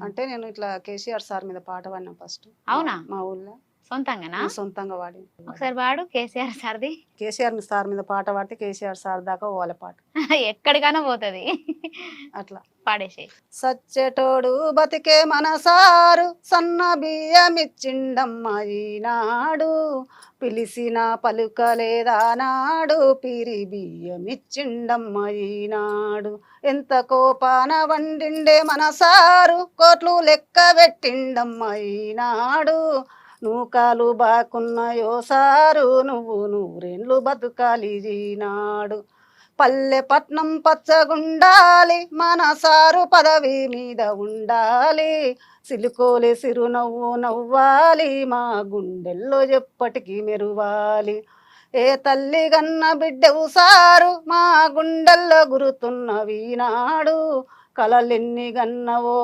అంటే నేను ఇట్లా కేసీఆర్ సార్ మీద పాట పాడినా ఫస్ట్ అవునా? మా ఊళ్ళో సొంతంగానా? సొంతంగా పాడి ఒకసారి పాడు కేసీఆర్ సార్ది. కేసీఆర్ సార్ మీద పాట పాడితే కేసీఆర్ సార్ దాకా పోవాలి పాట ఎక్కడికైనా పోతది. అట్లా. పాడేసేయ్. సచ్చెటోడు బతికే మనసారు సన్న బియ్యమిచ్చిండమ్మ ఈనాడు పిలిసిన పలుకలేదా నాడు పిరి బియ్యమిచ్చిండమ్మ ఈనాడు ఎంత కోపాన వండిండే మనసారు కోట్లు లెక్క పెట్టిండమ్మ ఈనాడు నూకాలు బాకున్నాయో సారు నువ్వు నూరేండ్లు బతుకాలి ఈనాడు పల్లె పట్నం పచ్చగుండాలి మన సారు పదవి మీద ఉండాలి సిలుకోలే సిరునవ్వు నవ్వాలి మా గుండెల్లో ఎప్పటికీ మెరువాలి ఏ తల్లి గన్న బిడ్డవు సారు మా గుండెల్లో గురుతున్నవి నాడు కలలెన్ని గన్నవో